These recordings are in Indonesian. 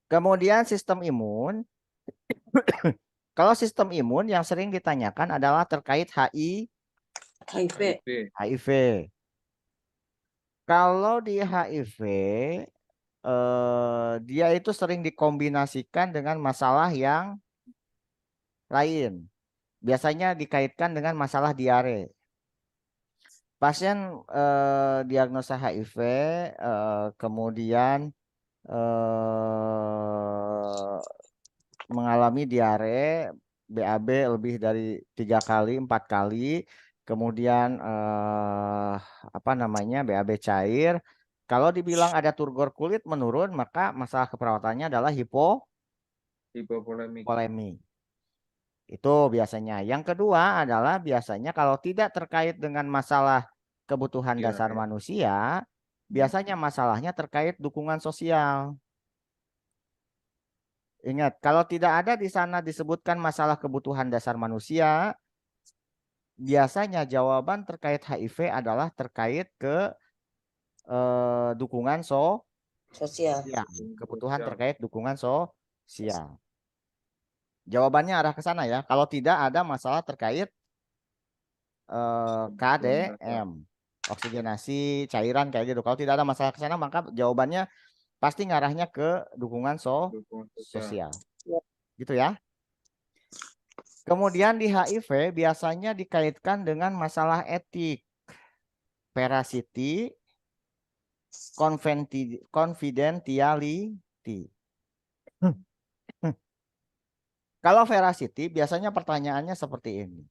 Kemudian sistem imun. Kalau sistem imun yang sering ditanyakan adalah terkait HIV. HIV. Kalau di HIV, dia itu sering dikombinasikan dengan masalah yang lain. Biasanya dikaitkan dengan masalah diare. Pasien diagnosa HIV, kemudian mengalami diare, BAB lebih dari 3 kali, 4 kali, kemudian apa namanya BAB cair. Kalau dibilang ada turgor kulit menurun, maka masalah keperawatannya adalah Hipovolemik. hipovolemi. Itu biasanya. Yang kedua adalah biasanya kalau tidak terkait dengan masalah kebutuhan dasar Diare. manusia, biasanya masalahnya terkait dukungan sosial. Ingat, kalau tidak ada di sana disebutkan masalah kebutuhan dasar manusia, biasanya jawaban terkait HIV adalah terkait ke dukungan Sosial. sosial, kebutuhan Sosial. terkait dukungan sosial. Jawabannya arah ke sana ya. Kalau tidak ada masalah terkait Kebutuhan dasar. KDM, oksigenasi cairan kayak gitu. Kalau tidak ada masalah ke sana, maka jawabannya pasti ngarahnya ke dukungan Dukungan sosial. sosial. Ya. Gitu ya. Kemudian di HIV biasanya dikaitkan dengan masalah etik, veracity, confidentiality. Kalau veracity biasanya pertanyaannya seperti ini.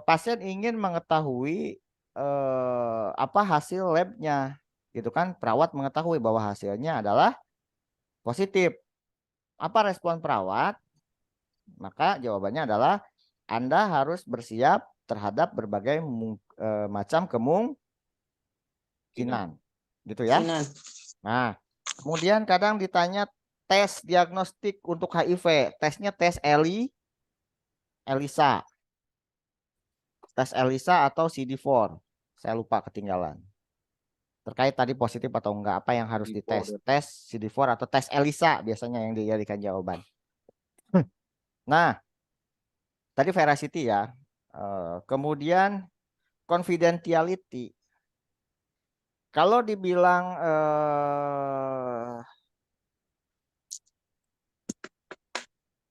Pasien ingin mengetahui apa hasil labnya, gitu kan? Perawat mengetahui bahwa hasilnya adalah positif. Apa respon perawat? Maka jawabannya adalah Anda harus bersiap terhadap berbagai macam kemungkinan, gitu ya. Kinan. Nah, kemudian kadang ditanya tes diagnostik untuk HIV, tesnya tes ELISA, tes ELISA atau CD4. Saya lupa ketinggalan. Terkait tadi positif atau enggak, apa yang harus dites? Tes CD4 atau tes ELISA biasanya yang dijadikan jawaban. Nah, tadi veracity ya. Kemudian confidentiality. Kalau dibilang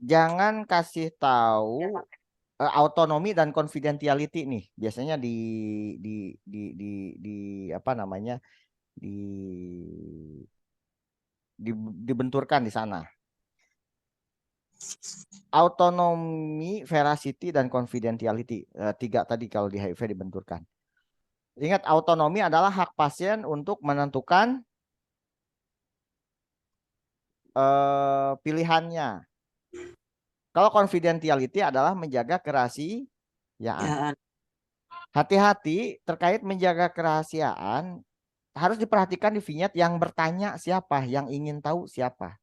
jangan kasih tahu autonomi dan confidentiality nih. Biasanya di di apa namanya? di dibenturkan di sana. Autonomi, veracity dan confidentiality. Tiga tadi kalau di HIV dibenturkan. Ingat, autonomi adalah hak pasien untuk menentukan pilihannya. Kalau confidentiality adalah menjaga kerahasiaan. Ya. Hati-hati terkait menjaga kerahasiaan, harus diperhatikan di vignette yang bertanya siapa, yang ingin tahu siapa.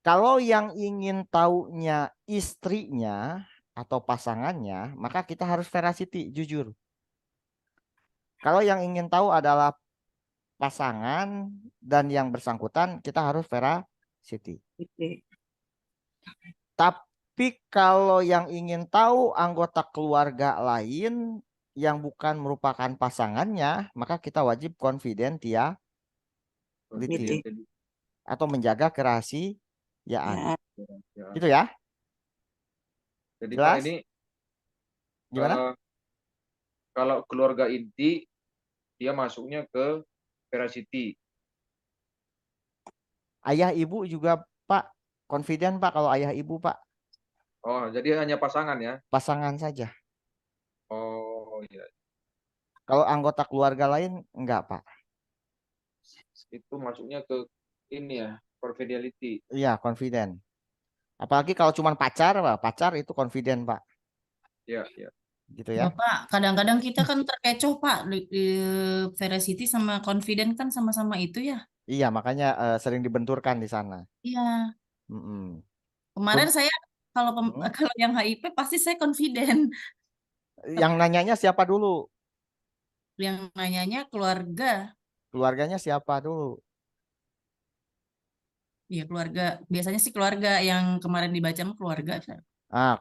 Kalau yang ingin tahunya istrinya atau pasangannya, maka kita harus veracity, jujur. Kalau yang ingin tahu adalah pasangan dan yang bersangkutan, kita harus veracity. Tapi kalau yang ingin tahu anggota keluarga lain yang bukan merupakan pasangannya, maka kita wajib confidentiality atau menjaga kerahasiaan. Ya. Gitu ya? Jadi Pak Jelas? ini Gimana? kalau keluarga inti dia masuknya ke veracity. Ayah ibu juga Pak, confident Pak kalau ayah ibu Pak, Oh, jadi hanya pasangan ya? pasangan saja. Oh iya, Kalau anggota keluarga lain enggak Pak. itu masuknya ke ini ya, confidentiality. Iya, confident. Apalagi kalau cuma pacar, Pak. Pacar itu confident Pak. Ya, ya. Gitu Ya ya. Pak, kadang-kadang kita kan terkecoh Pak di veracity sama confident kan sama-sama itu ya. Iya, makanya sering dibenturkan di sana. Iya. Mm-mm. Kemarin Tuh. saya kalau Hmm. kalau yang HIV pasti saya confident. Yang nanyanya siapa dulu? Yang nanyanya keluarga. Keluarganya siapa dulu? Iya, keluarga. Biasanya sih keluarga yang kemarin dibaca mah keluarga.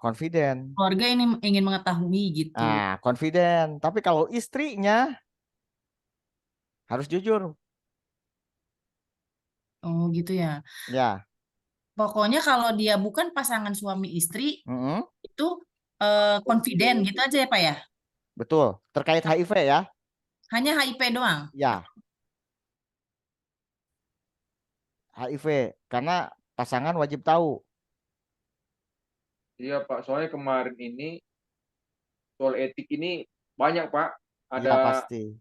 Confident. Keluarga ini ingin mengetahui gitu. Confident. Tapi kalau istrinya harus jujur. Oh, gitu ya. Ya. Pokoknya kalau dia bukan pasangan suami istri, Mm-mm. itu confident gitu aja ya Pak ya. Betul. Terkait HIV ya. Hanya HIP doang. Ya, HIV. Karena pasangan wajib tahu. Iya Pak, soalnya kemarin ini soal etik ini banyak Pak. Iya Ada pasti.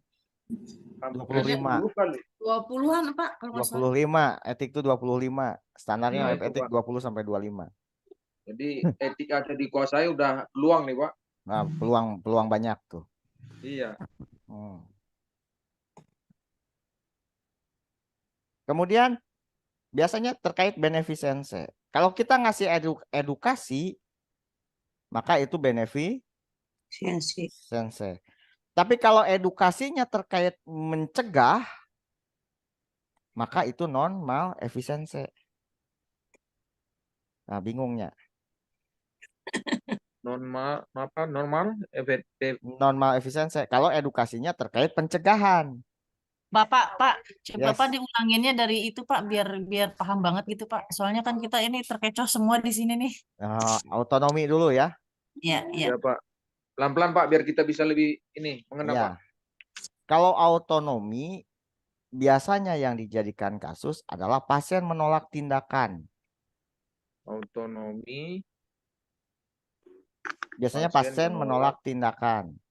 kayaknya 25. 10 kali. 20-an Pak kalau nggak salah. 25. Etik itu 25. Standarnya Nah web itu etik Pak. 20 sampai 25. Jadi etik aja dikuasai udah peluang nih Pak. Nah, peluang banyak tuh. Iya. Hmm. Kemudian biasanya terkait benefisense. Kalau kita ngasih edukasi, maka itu Sensi. benefisense. Tapi kalau edukasinya terkait mencegah, maka itu non efisiense. Nah, bingungnya. Normal efektif. Non efisiense. Kalau edukasinya terkait pencegahan. Pak, coba Yes. Pak diulanginnya dari itu Pak biar biar paham banget gitu Pak. Soalnya kan kita ini terkecoh semua di sini nih. Autonomi dulu ya. Iya, iya. Ya Pak. Pelan-pelan Pak biar kita bisa lebih ini mengenal Ya. Pak. Kalau autonomi biasanya yang dijadikan kasus adalah pasien menolak tindakan. Autonomi Biasanya pasien pasien menolak tindakan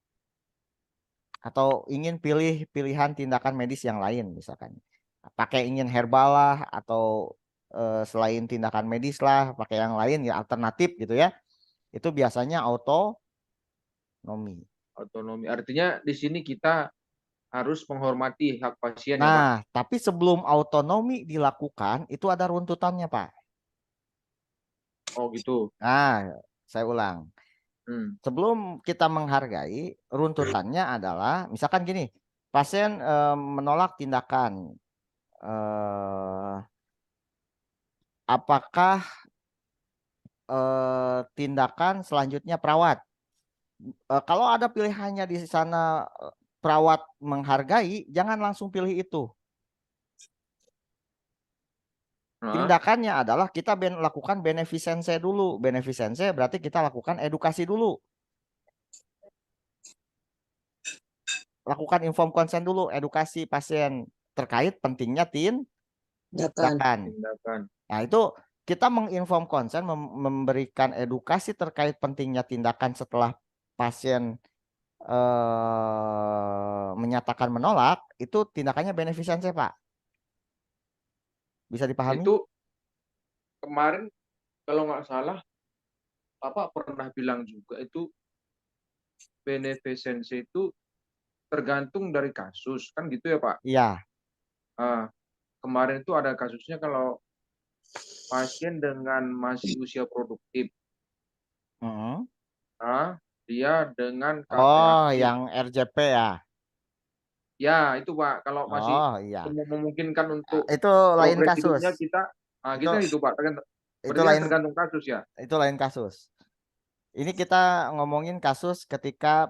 atau ingin pilihan tindakan medis yang lain, misalkan pakai ingin herbal lah atau selain tindakan medis lah pakai yang lain ya, alternatif gitu ya. Itu biasanya autonomi. Autonomi artinya di sini kita harus menghormati hak pasien ya Pak. Nah, tapi sebelum autonomi dilakukan itu ada runtutannya, Pak. Oh gitu. Nah, saya ulang. Sebelum kita menghargai, runtutannya adalah misalkan gini, pasien menolak tindakan, apakah tindakan selanjutnya perawat? Kalau ada pilihannya di sana perawat menghargai, jangan langsung pilih itu. Tindakannya adalah kita lakukan benefisense dulu. Benefisense berarti kita lakukan edukasi dulu. Lakukan inform consent dulu, edukasi pasien terkait pentingnya tindakan. Nah, itu kita menginform consent, memberikan edukasi terkait pentingnya tindakan setelah pasien menyatakan menolak, itu tindakannya benefisense, Pak. Bisa dipahami? Itu kemarin kalau nggak salah Bapak pernah bilang juga itu benefisense itu tergantung dari kasus kan gitu ya Pak. Iya. Kemarin itu ada kasusnya kalau pasien dengan masih usia produktif, dia dengan KPAP. Yang RJP ya? Ya itu Pak, kalau masih iya. memungkinkan untuk Itu lain progres kasus. hidupnya kita, kita itu Pak, Itu berarti lain tergantung kasus ya. Itu lain kasus. Ini kita ngomongin kasus ketika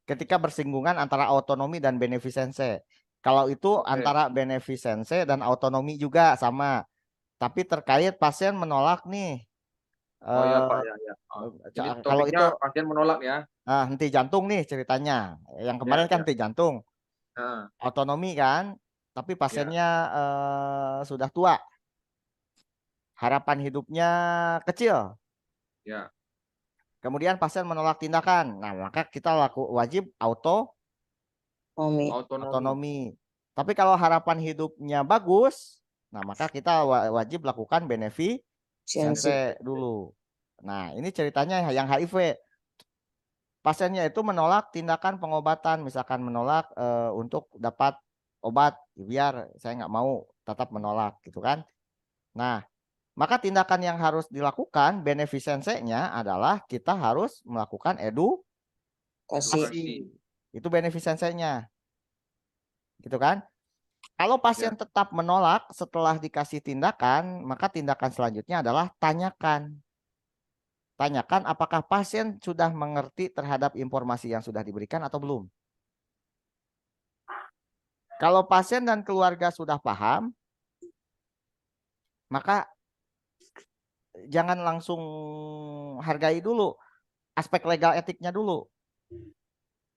ketika bersinggungan antara autonomi dan benefisense. Kalau itu antara benefisense dan autonomi juga sama. Tapi terkait pasien menolak nih. Oh ya Pak ya. Jadi Kalau itu topiknya pasien menolak ya. henti jantung nih ceritanya. Yang kemarin kan henti jantung. Autonomi kan, tapi pasiennya sudah tua. Harapan hidupnya kecil. Ya. Kemudian pasien menolak tindakan. Nah, maka kita wajib autonomi. Tapi kalau harapan hidupnya bagus, nah maka kita wajib lakukan benefisense dulu. Nah, ini ceritanya yang HIV. Pasiennya itu menolak tindakan pengobatan, misalkan menolak untuk dapat obat, biar saya nggak mau, tetap menolak gitu kan. Nah, maka tindakan yang harus dilakukan benefisense-nya adalah kita harus melakukan edukasi. Itu benefisense-nya. Gitu kan? Kalau pasien tetap menolak setelah dikasih tindakan, maka tindakan selanjutnya adalah tanyakan. Tanyakan apakah pasien sudah mengerti terhadap informasi yang sudah diberikan atau belum. Kalau pasien dan keluarga sudah paham, maka jangan langsung hargai dulu aspek legal etiknya dulu.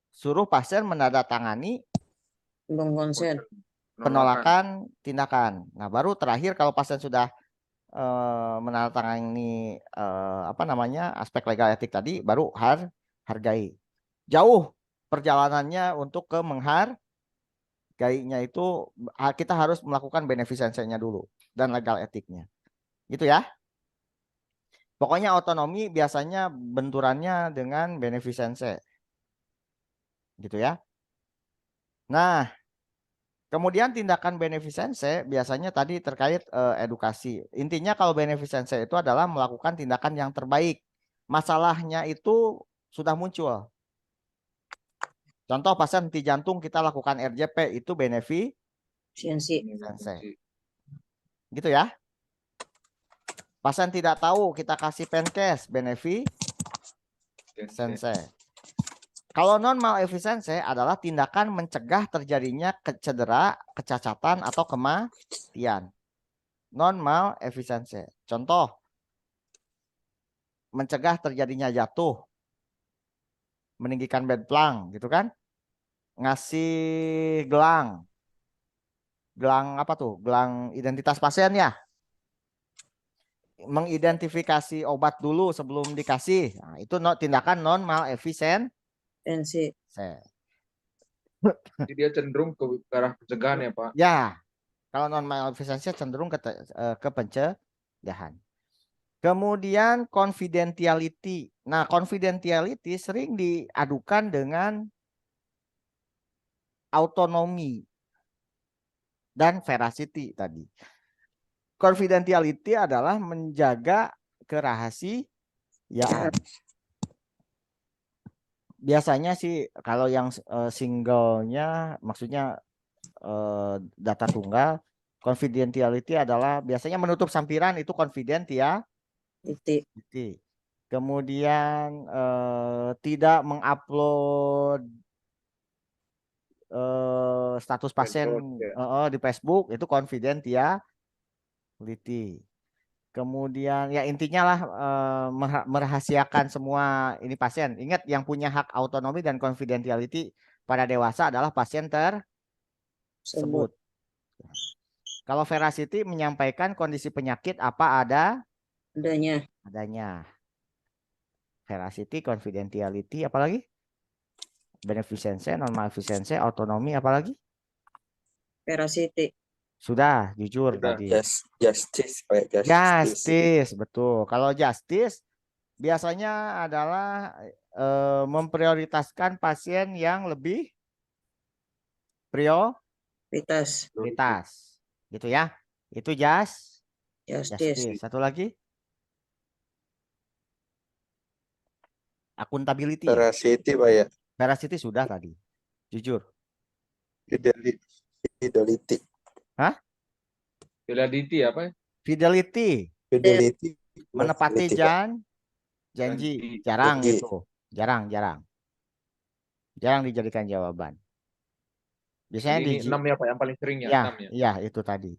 Suruh pasien menandatangani Belum konsen. penolakan tindakan. Nah, baru terakhir kalau pasien sudah menandatangani aspek legal etik tadi, baru hargai. Jauh perjalanannya untuk ke menghargainya itu kita harus melakukan beneficence-nya dulu dan legal etiknya. Gitu ya. Pokoknya otonomi biasanya benturannya dengan beneficence. Gitu ya. Nah, kemudian tindakan beneficence biasanya tadi terkait edukasi. Intinya kalau beneficence itu adalah melakukan tindakan yang terbaik. Masalahnya itu sudah muncul. Contoh pasien henti jantung kita lakukan RJP itu Siansi. beneficence. Gitu ya. Pasien tidak tahu kita kasih penkes beneficence. Kalau non malefisence adalah tindakan mencegah terjadinya cedera, kecacatan atau kematian. Non malefisence. Contoh, mencegah terjadinya jatuh, meninggikan bed plank, gitu kan? Ngasih gelang apa tuh? Gelang identitas pasien ya. Mengidentifikasi obat dulu sebelum dikasih. Nah, itu tindakan non malefisence. Pensi. Jadi dia cenderung ke arah pencegahan ya Pak. Ya, kalau non malefisence cenderung ke pencegahan. Kemudian confidentiality. Nah, confidentiality sering diadukan dengan autonomi dan veracity tadi. Confidentiality adalah menjaga kerahasiaan. Biasanya sih kalau yang singlenya maksudnya data tunggal, confidentiality adalah biasanya menutup sampiran itu confidentiality. Kemudian tidak mengupload status pasien di Facebook itu confidentiality. Kemudian ya intinya lah merahasiakan semua ini pasien. Ingat yang punya hak autonomi dan confidentiality pada dewasa adalah pasien tersebut. Kalau veracity menyampaikan kondisi penyakit apa adanya. Veracity, confidentiality, apalagi? Beneficence, non maleficence, autonomi, apalagi? Veracity. Sudah, jujur Sudah. tadi. Justice, Justice, betul. Kalau justice biasanya adalah memprioritaskan pasien yang lebih prioritas, gitu ya. Itu justice. Satu lagi, accountability. Veracity, Pak ya. Veracity sudah tadi, jujur. Fidelity. Hah? Fidelity apa? Fidelity. Menepati janji. Jarang itu. Jarang dijadikan jawaban. Biasanya Jadi ini 6 ya Pak yang paling sering ya, 6 ya. Iya, itu tadi.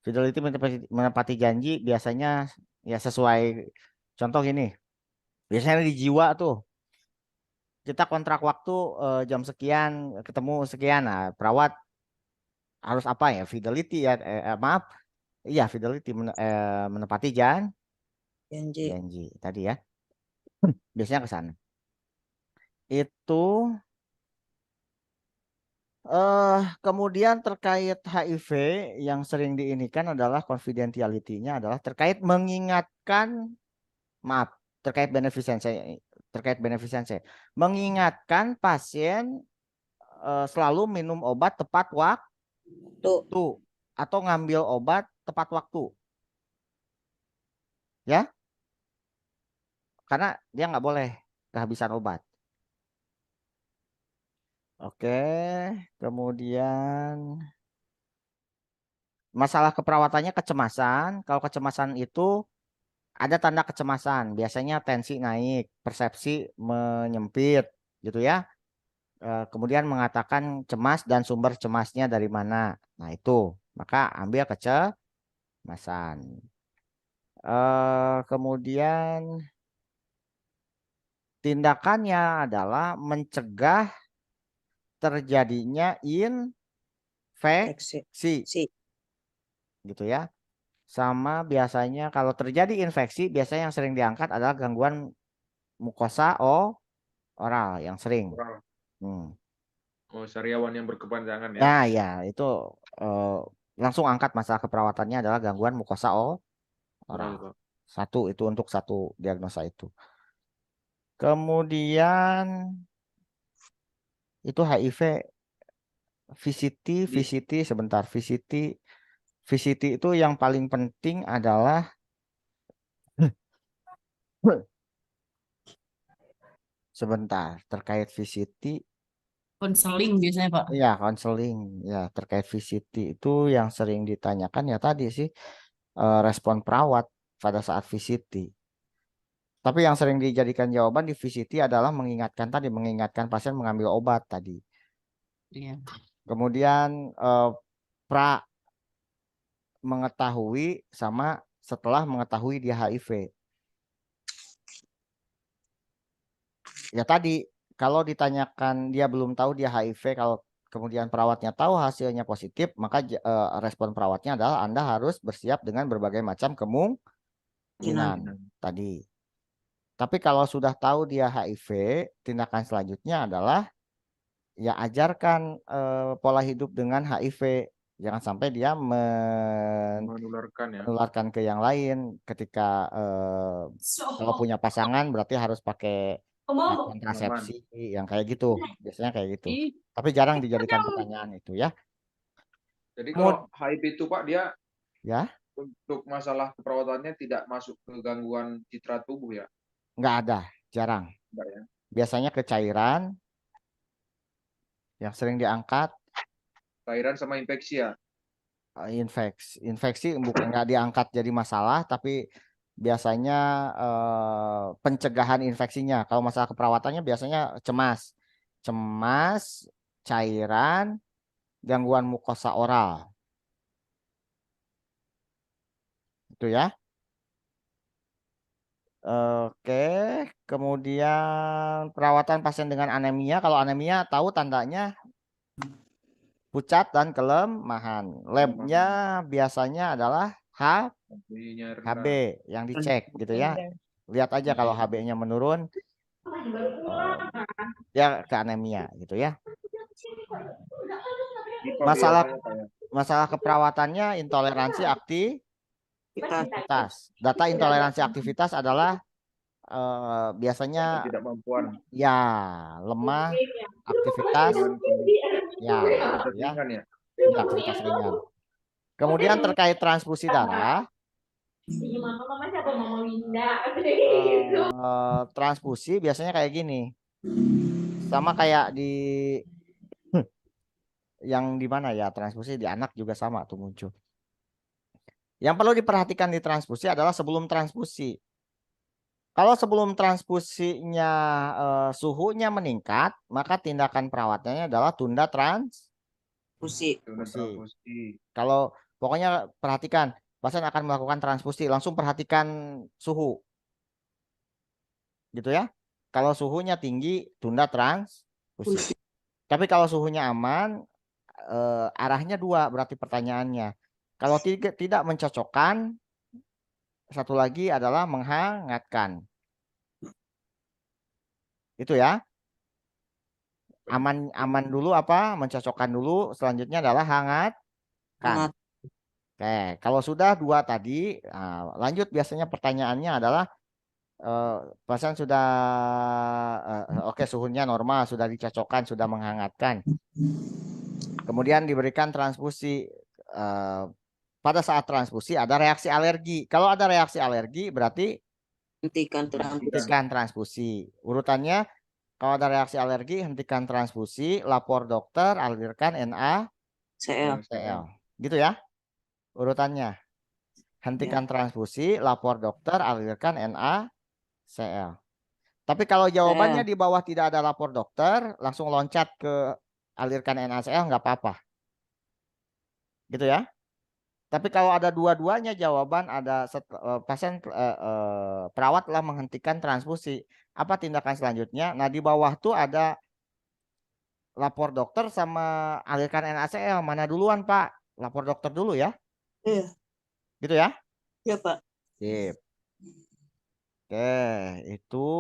Fidelity menepati janji biasanya ya sesuai contoh ini. Biasanya di jiwa tuh. Kita kontrak waktu jam sekian ketemu sekian. Nah, perawat harus apa ya? Fidelity ya maaf. Iya, fidelity menepati janji tadi ya. Biasanya ke sana. Itu kemudian terkait HIV yang sering diinikan adalah confidentiality-nya adalah terkait mengingatkan, maaf, terkait beneficence, mengingatkan pasien selalu minum obat tepat waktu atau ngambil obat tepat waktu, ya, karena dia nggak boleh kehabisan obat. Oke, kemudian Masalah keperawatannya kecemasan. Kalau kecemasan itu ada tanda kecemasan. Biasanya tensi naik, persepsi menyempit, gitu ya. Kemudian mengatakan cemas dan sumber cemasnya dari mana. Nah itu, maka ambil kecemasan. Kemudian tindakannya adalah mencegah terjadinya infeksi, Si. gitu ya. Sama biasanya kalau terjadi infeksi, biasanya yang sering diangkat adalah gangguan mukosa oral yang sering. Oral. Hmm. Oh, sariawan yang berkepanjangan ya. Nah ya itu langsung angkat masalah keperawatannya adalah gangguan mukosa Oral, oral. Pak. Satu itu untuk satu diagnosa itu. Kemudian itu HIV, VCT sebentar, VCT itu yang paling penting adalah sebentar terkait VCT. Konseling biasanya Pak. Ya, konseling. Ya, terkait VCT itu yang sering ditanyakan ya tadi sih respon perawat pada saat VCT. Tapi yang sering dijadikan jawaban di VCT adalah mengingatkan pasien mengambil obat tadi. Iya. Kemudian mengetahui sama setelah mengetahui dia HIV. Ya tadi kalau ditanyakan dia belum tahu dia HIV, kalau kemudian perawatnya tahu hasilnya positif, maka respon perawatnya adalah Anda harus bersiap dengan berbagai macam kemungkinan tadi. Tapi kalau sudah tahu dia HIV, tindakan selanjutnya adalah ya ajarkan pola hidup dengan HIV. Jangan sampai dia Menularkan ya. menularkan ke yang lain. Ketika kalau punya pasangan berarti harus pakai kontrasepsi yang kayak gitu. Biasanya kayak gitu. Tapi jarang dijadikan pertanyaan itu ya. Jadi kalau HIV itu Pak, dia Ya, untuk masalah keperawatannya tidak masuk ke gangguan citra tubuh ya? nggak ada, jarang. Enggak ya? Biasanya kecairan yang sering diangkat. Cairan sama infeksi ya? Infeksi bukan nggak diangkat jadi masalah, tapi biasanya pencegahan infeksinya. Kalau masalah keperawatannya biasanya cemas, cairan, gangguan mukosa oral. Itu ya. Oke, kemudian perawatan pasien dengan anemia. Kalau anemia tahu tandanya pucat dan kelemahan. Labnya biasanya adalah HB-nya HB rendah. yang dicek gitu ya. Lihat aja kalau HB-nya menurun, ya ke anemia gitu ya. Masalah keperawatannya intoleransi aktivitas. Data intoleransi aktivitas adalah biasanya Ketidakmampuan. ya lemah aktivitas ya Ringan ya? aktivitas ringan. Kemudian terkait transfusi darah, transfusi biasanya kayak gini, sama kayak di yang di mana ya, transfusi di anak juga sama tuh muncul. Yang perlu diperhatikan di transfusi adalah sebelum transfusi. Kalau sebelum transfusinya suhunya meningkat, maka tindakan perawatnya adalah tunda transfusi. Kalau pokoknya perhatikan, pasien akan melakukan transfusi, langsung perhatikan suhu. Gitu ya. Kalau suhunya tinggi, tunda transfusi. Tapi kalau suhunya aman, arahnya dua berarti pertanyaannya. Kalau tidak mencocokkan, satu lagi adalah menghangatkan. Itu ya. Aman dulu apa? Mencocokkan dulu. Selanjutnya adalah hangatkan. Oke, kalau sudah dua tadi, lanjut biasanya pertanyaannya adalah pasien sudah oke, suhunya normal, sudah dicocokkan, sudah menghangatkan. Kemudian diberikan transfusi. Pada saat transfusi ada reaksi alergi. Kalau ada reaksi alergi berarti Hentikan transfusi. Urutannya kalau ada reaksi alergi hentikan transfusi, lapor dokter, alirkan NaCl. Gitu ya. urutannya. Hentikan transfusi, lapor dokter, alirkan NaCl. Tapi kalau jawabannya di bawah tidak ada lapor dokter, langsung loncat ke alirkan NaCl nggak apa-apa. Gitu ya. Tapi kalau ada dua-duanya jawaban ada pasien perawat telah menghentikan transfusi. Apa tindakan selanjutnya? Nah, di bawah tuh ada lapor dokter sama alirkan NaCl. Mana duluan, Pak? Lapor dokter dulu ya. Iya. Gitu ya. Iya, Pak. Sip. Oke, itu.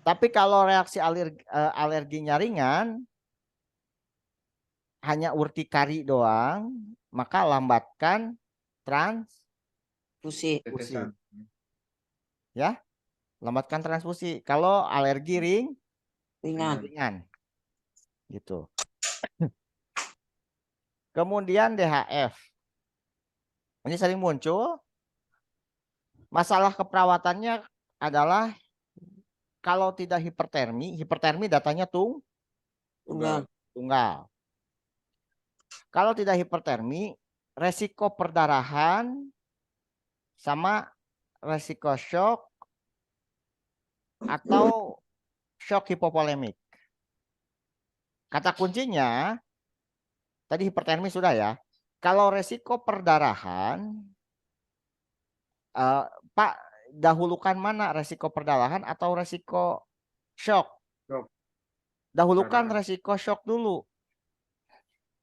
Tapi kalau reaksi alerginya ringan, hanya urtikari doang, maka lambatkan transfusi. Fusi. Ya, lambatkan transfusi. Kalau alergi Ringan. ringan. Gitu. Kemudian DHF. Ini sering muncul. Masalah keperawatannya adalah kalau tidak hipertermi datanya tunggal. Kalau tidak hipertermi, resiko perdarahan sama resiko shock atau shock hipovolemik. Kata kuncinya, tadi hipertermi sudah ya. Kalau resiko perdarahan, Pak, dahulukan mana resiko perdarahan atau resiko shock? Shock. Dahulukan Perdarahan. resiko shock dulu.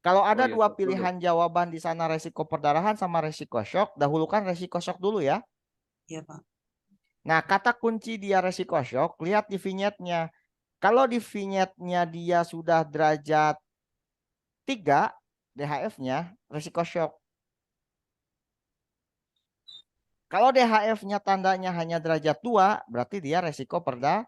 Kalau ada iya, dua shock dulu. pilihan jawaban di sana resiko perdarahan sama resiko shock, dahulukan resiko shock dulu ya. Iya, Pak. Nah, kata kunci dia resiko shock, lihat di vignetnya. Kalau di vignetnya dia sudah derajat 3, DHF-nya resiko shock. Kalau DHF-nya tandanya hanya derajat 2, berarti dia resiko perdarahan.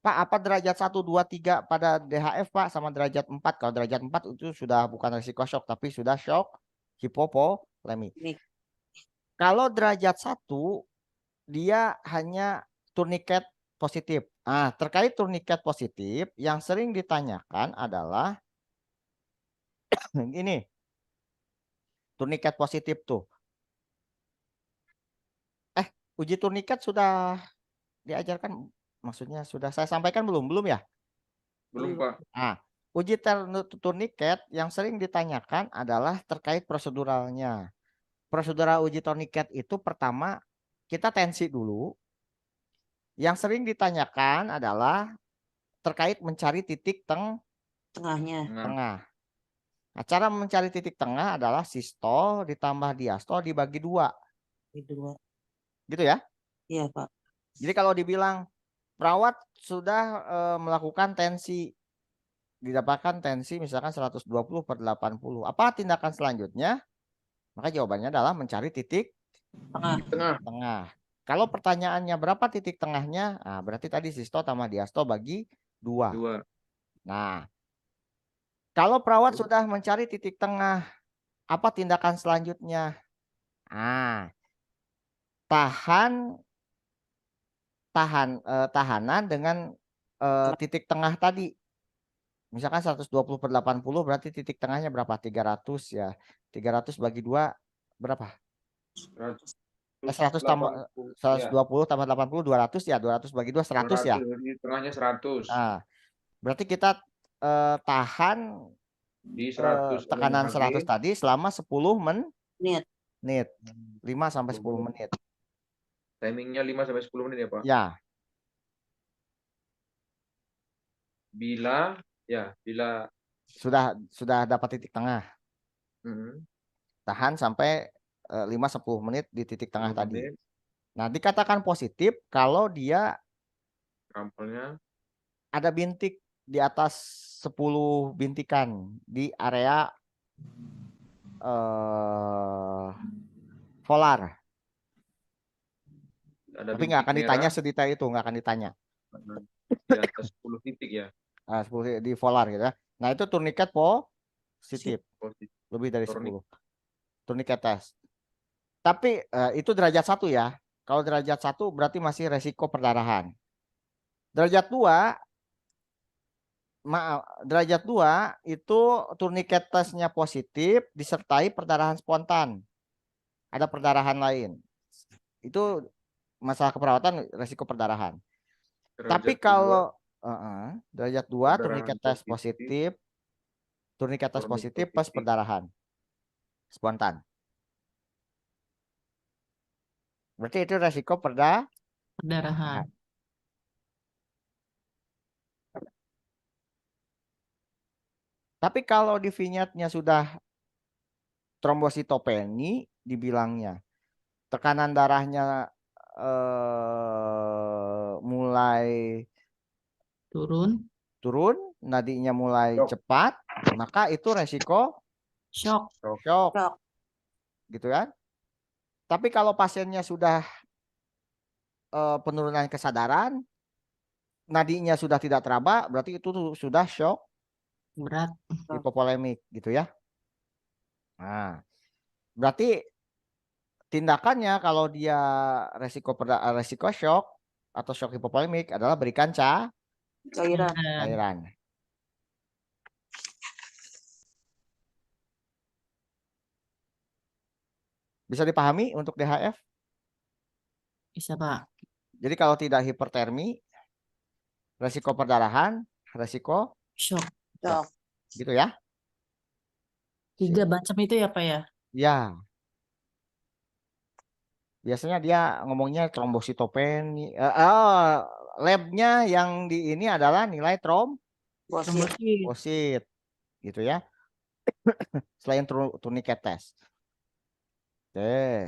Pak, apa derajat 1, 2, 3 pada DHF, Pak, sama derajat 4? Kalau derajat 4 itu sudah bukan resiko shock, tapi sudah shock hipovolemik. Kalau derajat 1, dia hanya turniket positif. Nah, terkait turniket positif, yang sering ditanyakan adalah ini. Turniket positif tuh. Uji turniket sudah diajarkan, maksudnya sudah saya sampaikan belum? Belum ya? Belum, Pak. Nah, uji turniket yang sering ditanyakan adalah terkait proseduralnya. Prosedural uji turniket itu pertama kita tensi dulu. Yang sering ditanyakan adalah terkait mencari titik Tengahnya. tengah. Nah, cara mencari titik tengah adalah sistol ditambah diastol dibagi 2. Kedua. Gitu ya. Iya, Pak. Jadi kalau dibilang perawat sudah melakukan tensi, didapatkan tensi misalkan 120/80. Apa tindakan selanjutnya? Maka jawabannya adalah mencari titik tengah. Kalau pertanyaannya berapa titik tengahnya? Nah, berarti tadi sistol tambah diastol bagi 2. Nah, kalau perawat sudah mencari titik tengah, apa tindakan selanjutnya? Nah, tahanan dengan titik tengah tadi. Misalkan 120/80 berarti titik tengahnya berapa? 300 ya. 300 bagi 2 berapa? 100 tambah 120 tambah 80 200 ya. 200 bagi 2 100 ya. Tengahnya 100. Nah, berarti kita tahan Di 100 tekanan 100 tadi selama 10 menit. 5 sampai 10 menit. Timingnya 5 sampai 10 menit ya, Pak? Ya. Bila Sudah dapat titik tengah. Tahan sampai 5-10 menit di titik tengah tadi. Nah, dikatakan positif kalau dia sampelnya ada bintik di atas 10 bintikan di area volar. Tapi nggak akan ditanya sedetail itu, nggak akan ditanya. Di atas 10 titik ya. 10 di volar gitu ya. Nah, itu turniket positif. Lebih dari 10. Turniket tes. Tapi itu derajat 1 ya. Kalau derajat 1 berarti masih resiko perdarahan. Derajat 2 maaf, derajat 2 itu turniket tesnya positif disertai perdarahan spontan. Ada perdarahan lain. Itu masalah keperawatan risiko perdarahan. Tapi Derajat kalau dua, derajat 2 perdarahan turniket tes positif, positif, turniket tes turnik positif plus positif. perdarahan spontan. Berarti itu risiko Perdarahan. Tapi kalau di vignette-nya sudah trombositopeni dibilangnya tekanan darahnya mulai Turun. turun, nadinya mulai Shock. cepat, maka itu resiko Shock. shock, Shock. gitu kan? Tapi kalau pasiennya sudah penurunan kesadaran, nadinya sudah tidak teraba, berarti itu sudah shock Berat. hipovolemik, gitu ya. Nah, berarti tindakannya kalau dia resiko shock atau shock hipovolemik adalah berikan Cairan. cairan. Bisa dipahami untuk DHF? Bisa, Pak. Jadi kalau tidak hipertermi, resiko perdarahan, resiko Shock. Shock. gitu ya. 3 macam itu ya, Pak ya? Ya. Biasanya dia ngomongnya trombositopeni. Labnya yang di ini adalah nilai Bosit. trombosit, gitu ya. Selain turniket tes. Oke.